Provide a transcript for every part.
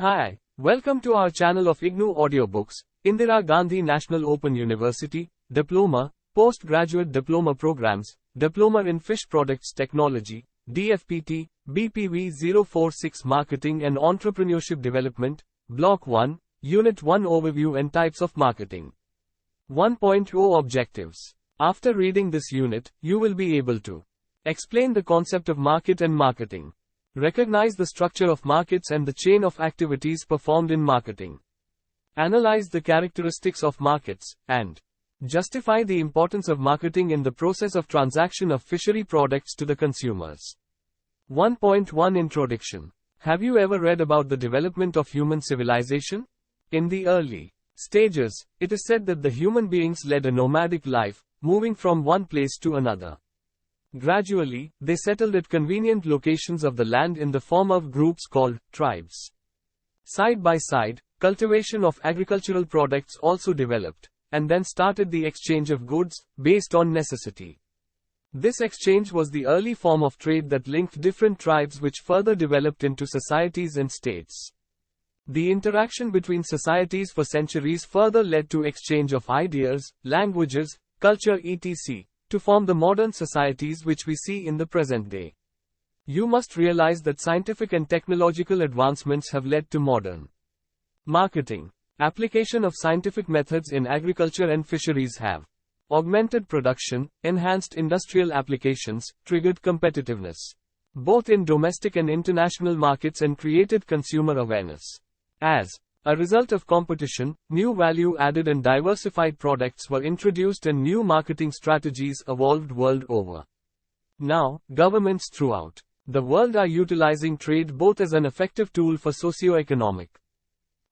Hi, welcome to our channel of IGNOU audiobooks, Indira Gandhi National Open University, Diploma, Postgraduate Diploma Programs, Diploma in Fish Products Technology, DFPT, BPV-046 Marketing and Entrepreneurship Development, Block-1, Unit-1 Overview and Types of Marketing. 1.0 Objectives. After reading this unit, you will be able to explain the concept of market and marketing. Recognize the structure of markets and the chain of activities performed in marketing. Analyze the characteristics of markets, and justify the importance of marketing in the process of transaction of fishery products to the consumers. 1.1 Introduction. Have you ever read about the development of human civilization? In the early stages, it is said that the human beings led a nomadic life, moving from one place to another. Gradually, they settled at convenient locations of the land in the form of groups called tribes. Side by side, cultivation of agricultural products also developed, and then started the exchange of goods, based on necessity. This exchange was the early form of trade that linked different tribes, which further developed into societies and states. The interaction between societies for centuries further led to exchange of ideas, languages, culture etc. to form the modern societies which we see in the present day. You must realize that scientific and technological advancements have led to modern marketing. Application of scientific methods in agriculture and fisheries have augmented production, enhanced industrial applications, triggered competitiveness, both in domestic and international markets, and created consumer awareness. As a result of competition, new value-added and diversified products were introduced and new marketing strategies evolved world over. Now, governments throughout the world are utilizing trade both as an effective tool for socio-economic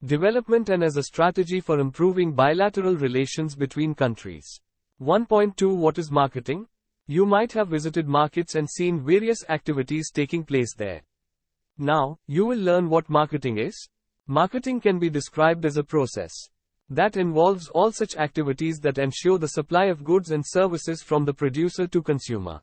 development and as a strategy for improving bilateral relations between countries. 1.2 What is marketing? You might have visited markets and seen various activities taking place there. Now, you will learn what marketing is. Marketing can be described as a process that involves all such activities that ensure the supply of goods and services from the producer to consumer.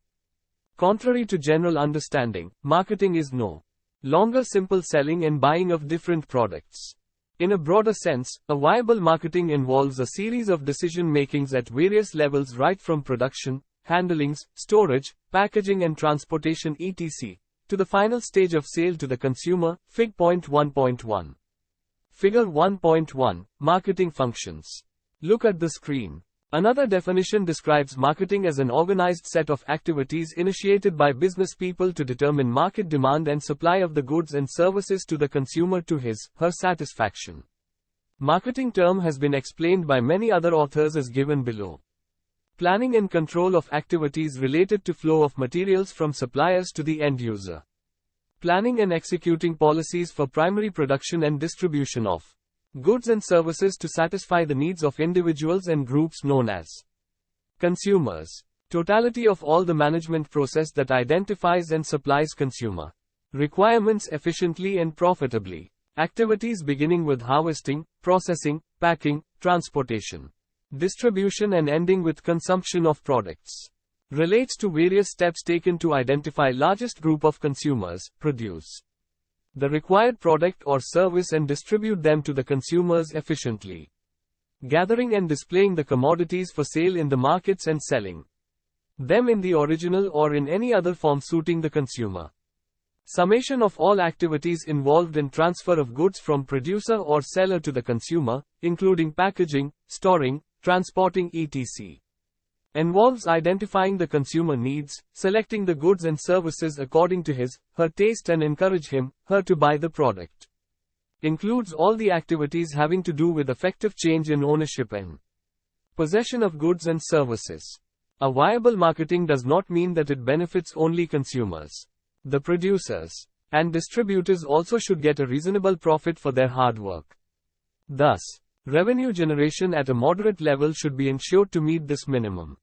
Contrary to general understanding, marketing is no longer simple selling and buying of different products. In a broader sense, a viable marketing involves a series of decision-makings at various levels, right from production, handlings, storage, packaging and transportation etc. to the final stage of sale to the consumer. Fig. 1.1. Figure 1.1, Marketing Functions. Look at the screen. Another definition describes marketing as an organized set of activities initiated by business people to determine market demand and supply of the goods and services to the consumer to his/her satisfaction. Marketing term has been explained by many other authors as given below. Planning and control of activities related to flow of materials from suppliers to the end user. Planning and executing policies for primary production and distribution of goods and services to satisfy the needs of individuals and groups known as consumers. Totality of all the management process that identifies and supplies consumer requirements efficiently and profitably. Activities beginning with harvesting, processing, packing, transportation, distribution and ending with consumption of products. Relates to various steps taken to identify largest group of consumers, produce the required product or service and distribute them to the consumers efficiently. Gathering and displaying the commodities for sale in the markets and selling them in the original or in any other form suiting the consumer. Summation of all activities involved in transfer of goods from producer or seller to the consumer, including packaging, storing, transporting etc. Involves identifying the consumer needs, selecting the goods and services according to his/her taste and encourage him/her to buy the product. Includes all the activities having to do with effective change in ownership and possession of goods and services. A viable marketing does not mean that it benefits only consumers. The producers and distributors also should get a reasonable profit for their hard work. Thus, revenue generation at a moderate level should be ensured to meet this minimum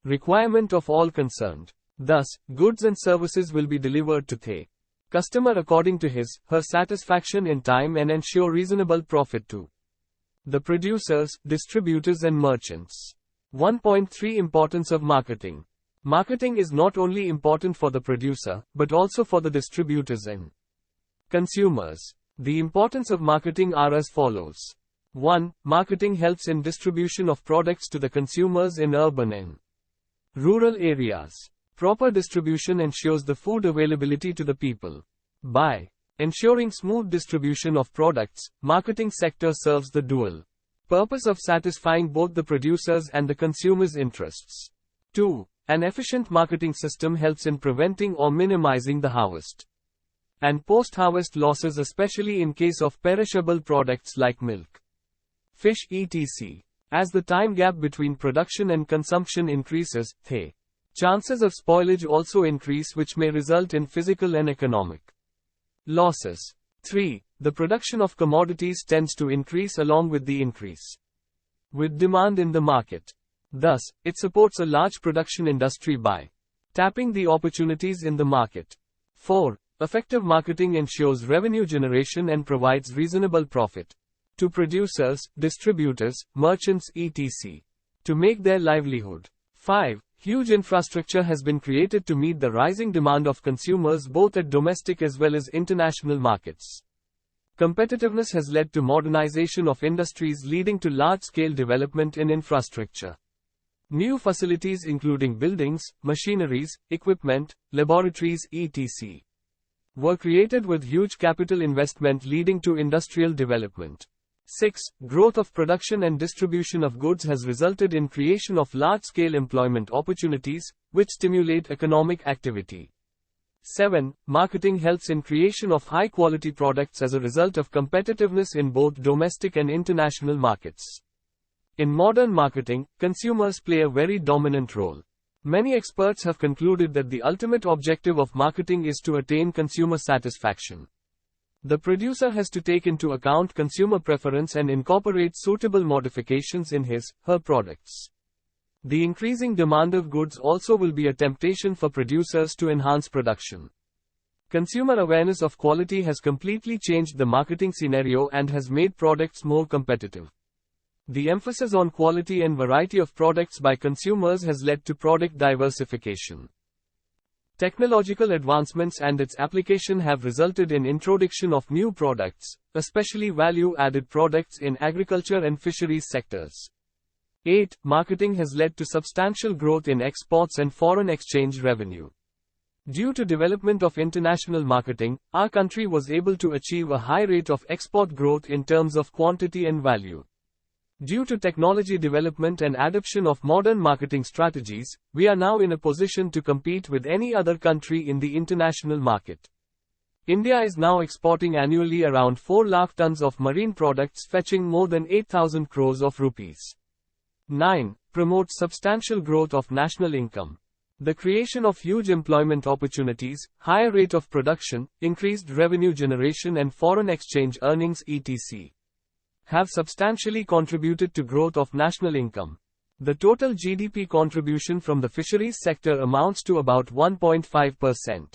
requirement of all concerned. Thus, goods and services will be delivered to the customer according to his/her satisfaction in time and ensure reasonable profit to the producers, distributors and merchants. 1.3 Importance of marketing. Marketing is not only important for the producer, but also for the distributors and consumers. The importance of marketing are as follows. 1. Marketing helps in distribution of products to the consumers in urban and rural areas. Proper distribution ensures the food availability to the people. By ensuring smooth distribution of products, marketing sector serves the dual purpose of satisfying both the producers and the consumers' interests. 2. An efficient marketing system helps in preventing or minimizing the harvest and post-harvest losses, especially in case of perishable products like milk, fish etc. As the time gap between production and consumption increases, the chances of spoilage also increase, which may result in physical and economic losses. 3. The production of commodities tends to increase along with the increase with demand in the market. Thus, it supports a large production industry by tapping the opportunities in the market. 4. Effective marketing ensures revenue generation and provides reasonable profit to producers, distributors, merchants etc. to make their livelihood. 5. Huge infrastructure has been created to meet the rising demand of consumers both at domestic as well as international markets. Competitiveness has led to modernization of industries, leading to large-scale development in infrastructure. New facilities including buildings, machineries, equipment, laboratories etc. were created with huge capital investment, leading to industrial development. 6. Growth of production and distribution of goods has resulted in creation of large-scale employment opportunities, which stimulate economic activity. 7. Marketing helps in creation of high-quality products as a result of competitiveness in both domestic and international markets. In modern marketing, consumers play a very dominant role. Many experts have concluded that the ultimate objective of marketing is to attain consumer satisfaction. The producer has to take into account consumer preference and incorporate suitable modifications in his/her products. The increasing demand of goods also will be a temptation for producers to enhance production. Consumer awareness of quality has completely changed the marketing scenario and has made products more competitive. The emphasis on quality and variety of products by consumers has led to product diversification. Technological advancements and its application have resulted in introduction of new products, especially value-added products in agriculture and fisheries sectors. 8. Marketing has led to substantial growth in exports and foreign exchange revenue. Due to development of international marketing, our country was able to achieve a high rate of export growth in terms of quantity and value. Due to technology development and adoption of modern marketing strategies, we are now in a position to compete with any other country in the international market. India is now exporting annually around 4 lakh tons of marine products, fetching more than 8,000 crores of rupees. 9. Promotes substantial growth of national income. The creation of huge employment opportunities, higher rate of production, increased revenue generation and foreign exchange earnings etc. have substantially contributed to growth of national income. The total GDP contribution from the fisheries sector amounts to about 1.5%.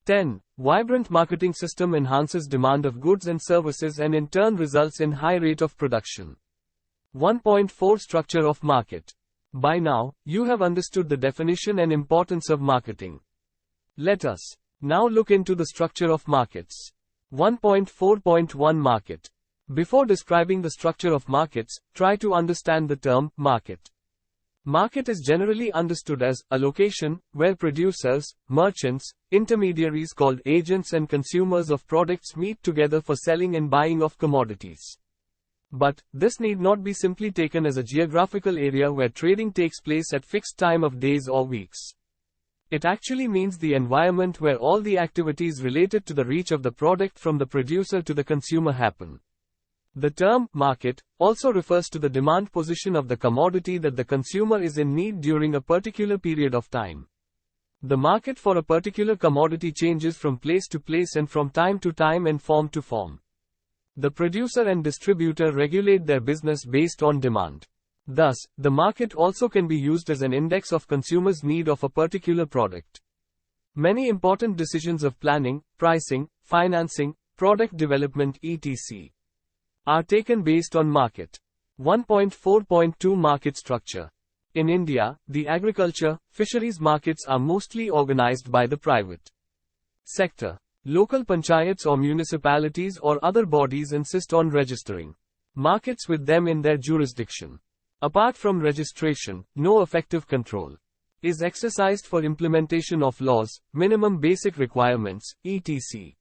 10. Vibrant marketing system enhances demand of goods and services and in turn results in high rate of production. 1.4 Structure of market. By now, you have understood the definition and importance of marketing. Let us now look into the structure of markets. 1.4.1 Market. Before describing the structure of markets, try to understand the term market. Market is generally understood as a location where producers, merchants, intermediaries called agents and consumers of products meet together for selling and buying of commodities. But this need not be simply taken as a geographical area where trading takes place at fixed time of days or weeks. It actually means the environment where all the activities related to the reach of the product from the producer to the consumer happen. The term market also refers to the demand position of the commodity that the consumer is in need during a particular period of time. The market for a particular commodity changes from place to place and from time to time and form to form. The producer and distributor regulate their business based on demand. Thus, the market also can be used as an index of consumers' need of a particular product. Many important decisions of planning, pricing, financing, product development etc. are taken based on market. 1.4.2 Market structure. In India, the agriculture, fisheries markets are mostly organized by the private sector. Local panchayats or municipalities or other bodies insist on registering markets with them in their jurisdiction. Apart from registration, no effective control is exercised for implementation of laws, minimum basic requirements, etc.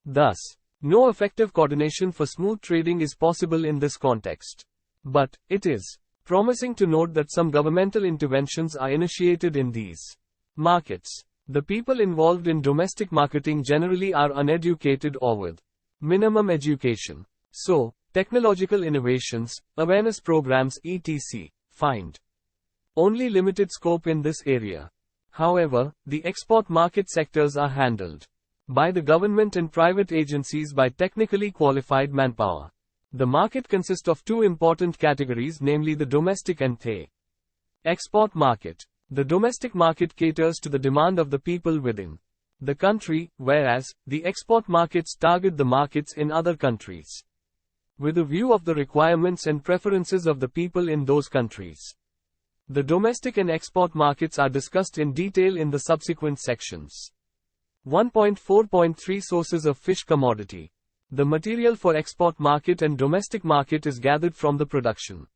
Thus, no effective coordination for smooth trading is possible in this context. But, it is promising to note that some governmental interventions are initiated in these markets. The people involved in domestic marketing generally are uneducated or with minimum education. So, technological innovations, awareness programs etc. find only limited scope in this area. However, the export market sectors are handled by the government and private agencies by technically qualified manpower. The market consists of two important categories, namely the domestic and the export market. The domestic market caters to the demand of the people within the country, whereas the export markets target the markets in other countries with a view of the requirements and preferences of the people in those countries. The domestic and export markets are discussed in detail in the subsequent sections. 1.4.3 Sources of fish commodity. The material for export market and domestic market is gathered from the production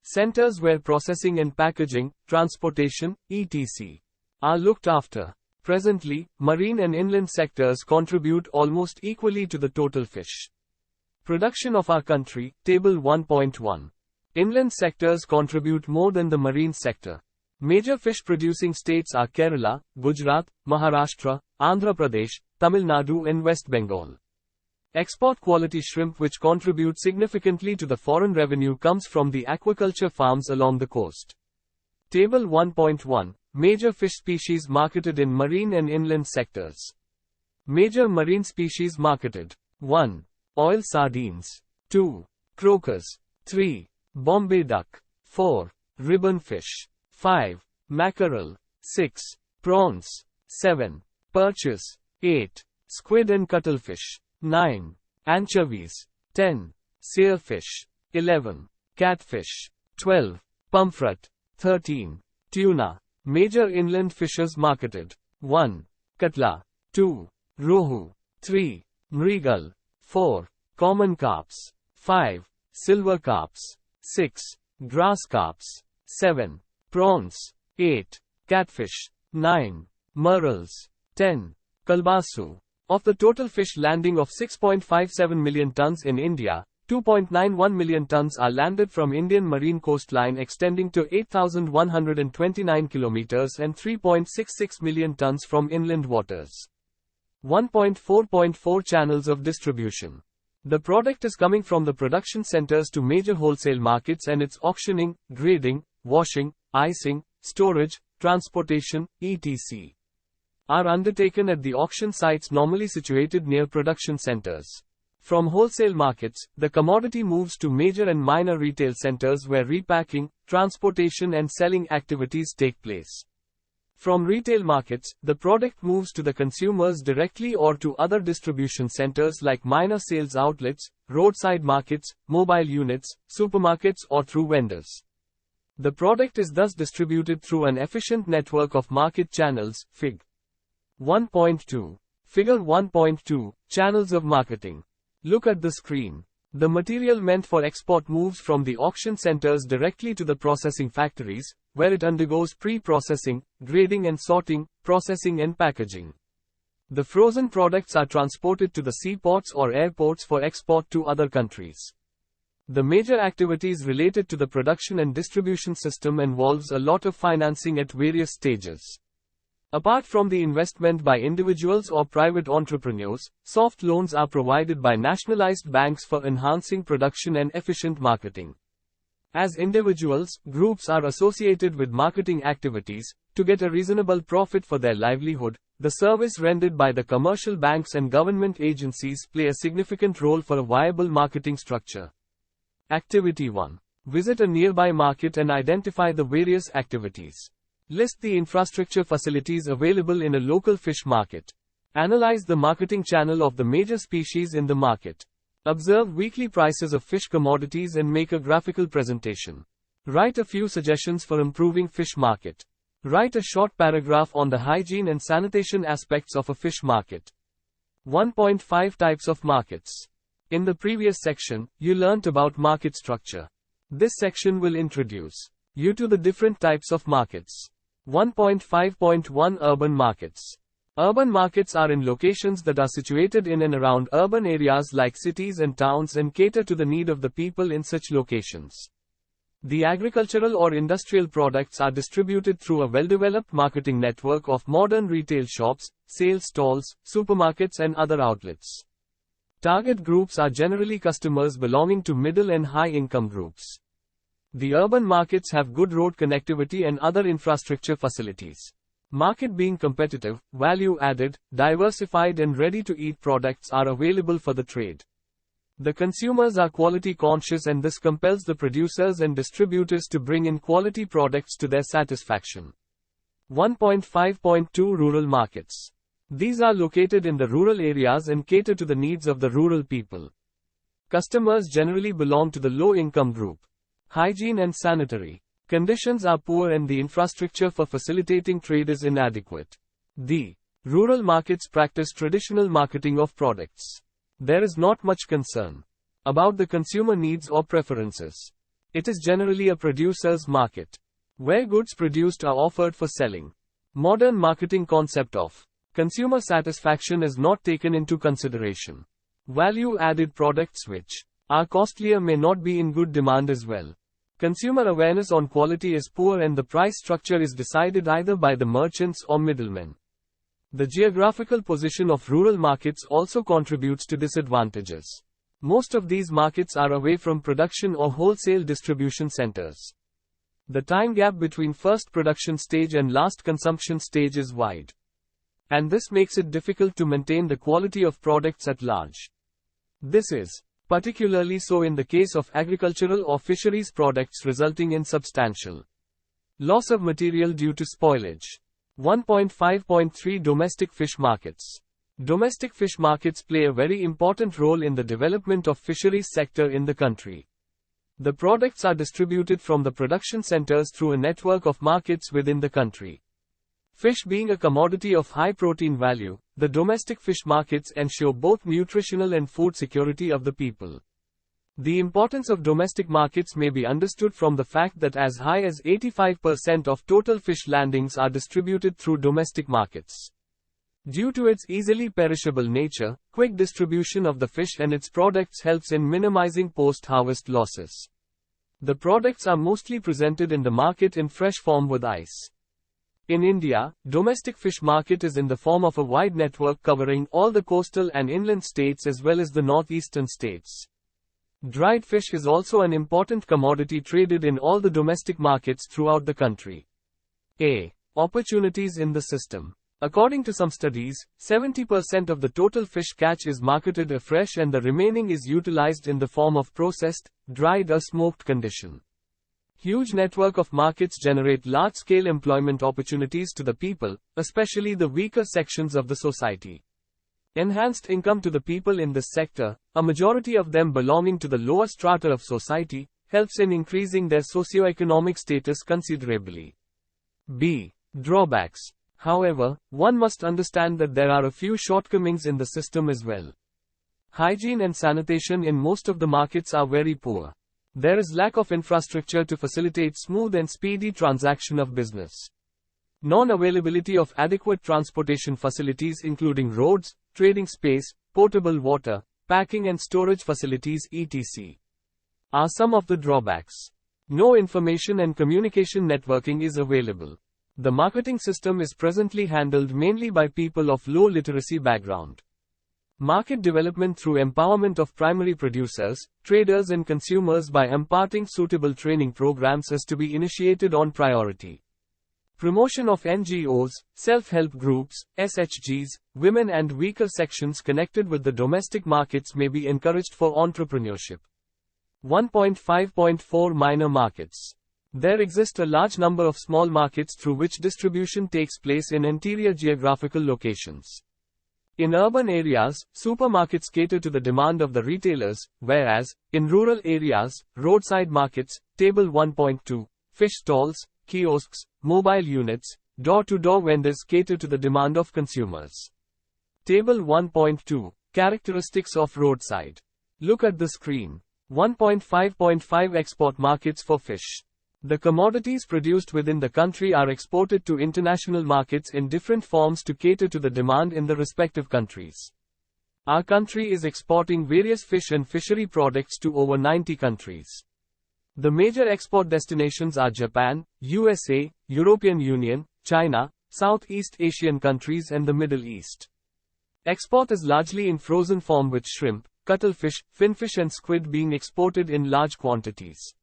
centers where processing and packaging, transportation, etc. are looked after. Presently, marine and inland sectors contribute almost equally to the total fish production of our country. Table 1.1. Inland sectors contribute more than the marine sector. Major fish producing states are Kerala, Gujarat, Maharashtra, Andhra Pradesh, Tamil Nadu and West Bengal. Export quality shrimp which contribute significantly to the foreign revenue comes from the aquaculture farms along the coast. Table 1.1. Major fish species marketed in marine and inland sectors. Major marine species marketed. 1. Oil sardines. 2. Croakers. 3. Bombay duck. 4. Ribbon fish. 5. Mackerel. 6. Prawns. 7. Perches. 8. Squid and cuttlefish. 9. Anchovies. 10. Sailfish. 11. Catfish. 12. Pomfret. 13. Tuna. Major inland fishes marketed. 1. Katla. 2. Rohu. 3. Mrigal. 4. Common carps. 5. Silver carps. 6. Grass carps. 7. Prawns. 8. Catfish. 9. Merles. 10. Kalbasu. Of the total fish landing of 6.57 million tons in India, 2.91 million tons are landed from Indian marine coastline extending to 8,129 kilometers and 3.66 million tons from inland waters. 1.4.4 Channels of distribution. The product is coming from the production centers to major wholesale markets and its auctioning, grading, washing, icing, storage, transportation, etc. are undertaken at the auction sites normally situated near production centers. From wholesale markets, the commodity moves to major and minor retail centers where repacking, transportation and selling activities take place. From retail markets, the product moves to the consumers directly or to other distribution centers like minor sales outlets, roadside markets, mobile units, supermarkets or through vendors. The product is thus distributed through an efficient network of market channels, Fig. 1.2. Figure 1.2. Channels of marketing. Look at the screen. The material meant for export moves from the auction centers directly to the processing factories, where it undergoes pre-processing, grading and sorting, processing and packaging. The frozen products are transported to the seaports or airports for export to other countries. The major activities related to the production and distribution system involves a lot of financing at various stages. Apart from the investment by individuals or private entrepreneurs, soft loans are provided by nationalized banks for enhancing production and efficient marketing. As individuals, groups are associated with marketing activities to get a reasonable profit for their livelihood. The service rendered by the commercial banks and government agencies play a significant role for a viable marketing structure. Activity 1. Visit a nearby market and identify the various activities. List the infrastructure facilities available in a local fish market. Analyze the marketing channel of the major species in the market. Observe weekly prices of fish commodities and make a graphical presentation. Write a few suggestions for improving fish market. Write a short paragraph on the hygiene and sanitation aspects of a fish market. 1.5 Types of markets. In the previous section, you learnt about market structure. This section will introduce you to the different types of markets. 1.5.1 Urban markets. Urban markets are in locations that are situated in and around urban areas like cities and towns and cater to the need of the people in such locations. The agricultural or industrial products are distributed through a well-developed marketing network of modern retail shops, sales stalls, supermarkets and other outlets. Target groups are generally customers belonging to middle and high income groups. The urban markets have good road connectivity and other infrastructure facilities. Market being competitive, value-added, diversified and ready-to-eat products are available for the trade. The consumers are quality conscious and this compels the producers and distributors to bring in quality products to their satisfaction. 1.5.2 Rural markets. These are located in the rural areas and cater to the needs of the rural people. Customers generally belong to the low-income group. Hygiene and sanitary conditions are poor and the infrastructure for facilitating trade is inadequate. The rural markets practice traditional marketing of products. There is not much concern about the consumer needs or preferences. It is generally a producer's market, where goods produced are offered for selling. Modern marketing concept of consumer satisfaction is not taken into consideration. Value-added products which are costlier may not be in good demand as well. Consumer awareness on quality is poor and the price structure is decided either by the merchants or middlemen. The geographical position of rural markets also contributes to disadvantages. Most of these markets are away from production or wholesale distribution centers. The time gap between first production stage and last consumption stage is wide. And this makes it difficult to maintain the quality of products at large. This is particularly so in the case of agricultural or fisheries products, resulting in substantial loss of material due to spoilage. 1.5.3 Domestic fish markets. Domestic fish markets play a very important role in the development of fisheries sector in the country. The products are distributed from the production centers through a network of markets within the country. Fish being a commodity of high protein value, the domestic fish markets ensure both nutritional and food security of the people. The importance of domestic markets may be understood from the fact that as high as 85% of total fish landings are distributed through domestic markets. Due to its easily perishable nature, quick distribution of the fish and its products helps in minimizing post-harvest losses. The products are mostly presented in the market in fresh form with ice. In India, domestic fish market is in the form of a wide network covering all the coastal and inland states as well as the northeastern states. Dried fish is also an important commodity traded in all the domestic markets throughout the country. A. Opportunities in the system. According to some studies, 70% of the total fish catch is marketed afresh and the remaining is utilized in the form of processed, dried or smoked condition. Huge network of markets generate large-scale employment opportunities to the people, especially the weaker sections of the society. Enhanced income to the people in this sector, a majority of them belonging to the lower strata of society, helps in increasing their socio-economic status considerably. B. Drawbacks. However, one must understand that there are a few shortcomings in the system as well. Hygiene and sanitation in most of the markets are very poor. There is lack of infrastructure to facilitate smooth and speedy transaction of business. Non-availability of adequate transportation facilities including roads, trading space, potable water, packing and storage facilities etc. are some of the drawbacks. No information and communication networking is available. The marketing system is presently handled mainly by people of low literacy background. Market development through empowerment of primary producers, traders and consumers by imparting suitable training programs is to be initiated on priority. Promotion of NGOs, self-help groups, SHGs, women and weaker sections connected with the domestic markets may be encouraged for entrepreneurship. 1.5.4 Minor markets. There exist a large number of small markets through which distribution takes place in interior geographical locations. In urban areas, supermarkets cater to the demand of the retailers, whereas, in rural areas, roadside markets, Table 1.2, fish stalls, kiosks, mobile units, door-to-door vendors cater to the demand of consumers. Table 1.2. Characteristics of roadside. Look at the screen. 1.5.5 Export markets for fish. The commodities produced within the country are exported to international markets in different forms to cater to the demand in the respective countries. Our country is exporting various fish and fishery products to over 90 countries. The major export destinations are Japan, USA, European Union, China, Southeast Asian countries and the Middle East. Export is largely in frozen form with shrimp, cuttlefish, finfish and squid being exported in large quantities.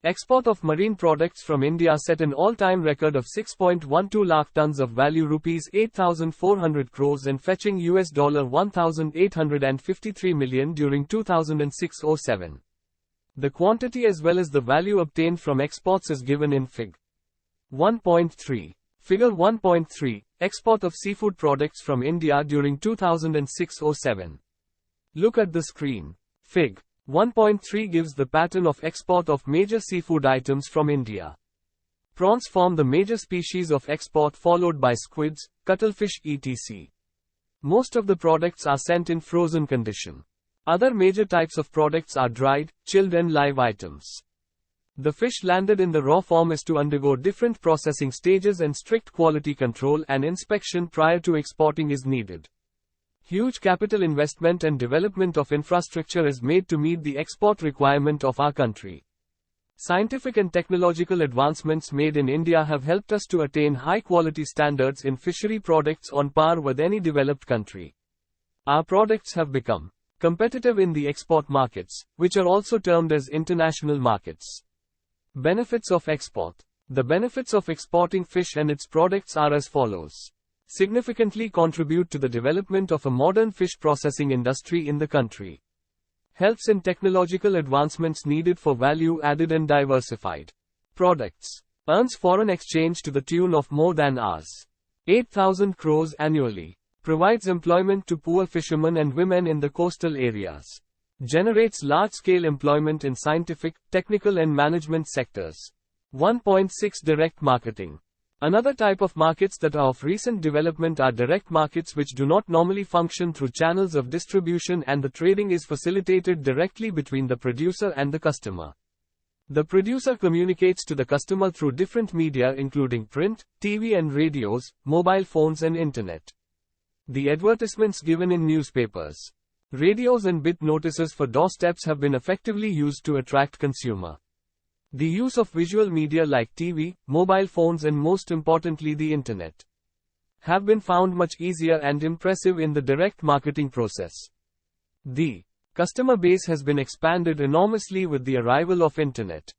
Export of marine products from India set an all-time record of 6.12 lakh tons of value rupees 8,400 crores and fetching $1,853 million during 2006-07. The quantity as well as the value obtained from exports is given in Fig. 1.3. Figure 1.3. Export of seafood products from India during 2006-07. Look at the screen. Fig. 1.3 gives the pattern of export of major seafood items from India. Prawns form the major species of export followed by squids, cuttlefish etc. Most of the products are sent in frozen condition. Other major types of products are dried, chilled and live items. The fish landed in the raw form is to undergo different processing stages and strict quality control and inspection prior to exporting is needed. Huge capital investment and development of infrastructure is made to meet the export requirement of our country. Scientific and technological advancements made in India have helped us to attain high quality standards in fishery products on par with any developed country. Our products have become competitive in the export markets, which are also termed as international markets. Benefits of export. The benefits of exporting fish and its products are as follows. Significantly contribute to the development of a modern fish processing industry in the country. Helps in technological advancements needed for value-added and diversified products. Earns foreign exchange to the tune of more than Rs. 8,000 crores annually. Provides employment to poor fishermen and women in the coastal areas. Generates large-scale employment in scientific, technical and management sectors. 1.6 Direct marketing. Another type of markets that are of recent development are direct markets which do not normally function through channels of distribution and the trading is facilitated directly between the producer and the customer. The producer communicates to the customer through different media including print, TV and radios, mobile phones and internet. The advertisements given in newspapers, radios and bit notices for doorsteps have been effectively used to attract consumer. The use of visual media like TV, mobile phones and most importantly the internet have been found much easier and impressive in the direct marketing process. The customer base has been expanded enormously with the arrival of internet.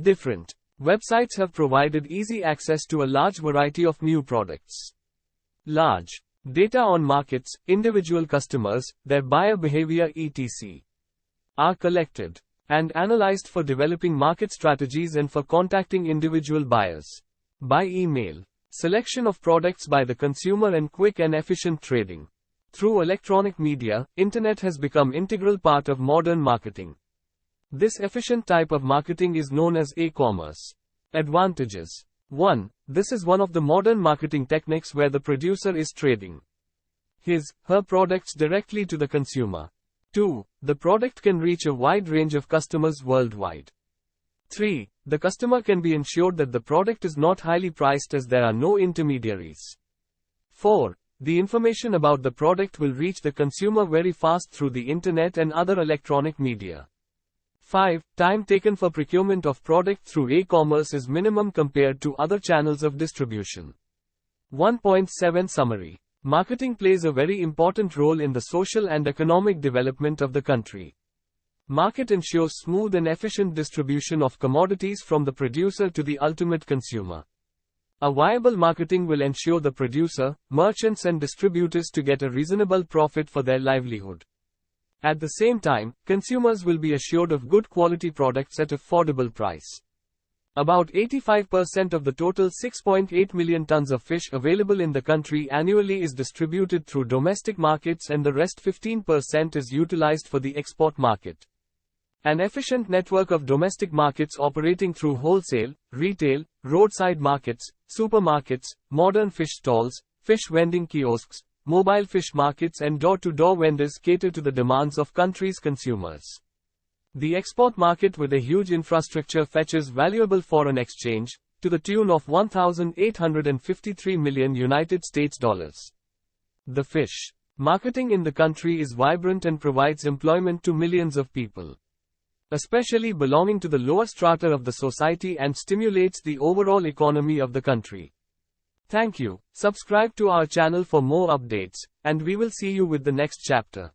Different websites have provided easy access to a large variety of new products. Large data on markets, individual customers, their buyer behavior etc. are collected and analyzed for developing market strategies and for contacting individual buyers by email. Selection of products by the consumer and quick and efficient trading. Through electronic media, internet has become integral part of modern marketing. This efficient type of marketing is known as e-commerce. Advantages. 1. This is one of the modern marketing techniques where the producer is trading his/her products directly to the consumer. 2. The product can reach a wide range of customers worldwide. 3. The customer can be ensured that the product is not highly priced as there are no intermediaries. 4. The information about the product will reach the consumer very fast through the internet and other electronic media. 5. Time taken for procurement of product through e-commerce is minimum compared to other channels of distribution. 1.7 Summary. Marketing plays a very important role in the social and economic development of the country. Market ensures smooth and efficient distribution of commodities from the producer to the ultimate consumer. A viable marketing will ensure the producer, merchants and distributors to get a reasonable profit for their livelihood. At the same time, consumers will be assured of good quality products at affordable price. About 85% of the total 6.8 million tons of fish available in the country annually is distributed through domestic markets and the rest 15% is utilized for the export market. An efficient network of domestic markets operating through wholesale, retail, roadside markets, supermarkets, modern fish stalls, fish vending kiosks, mobile fish markets and door-to-door vendors cater to the demands of country's consumers. The export market with a huge infrastructure fetches valuable foreign exchange, to the tune of 1,853 million United States dollars. The fish marketing in the country is vibrant and provides employment to millions of people, especially belonging to the lower strata of the society, and stimulates the overall economy of the country. Thank you. Subscribe to our channel for more updates, and we will see you with the next chapter.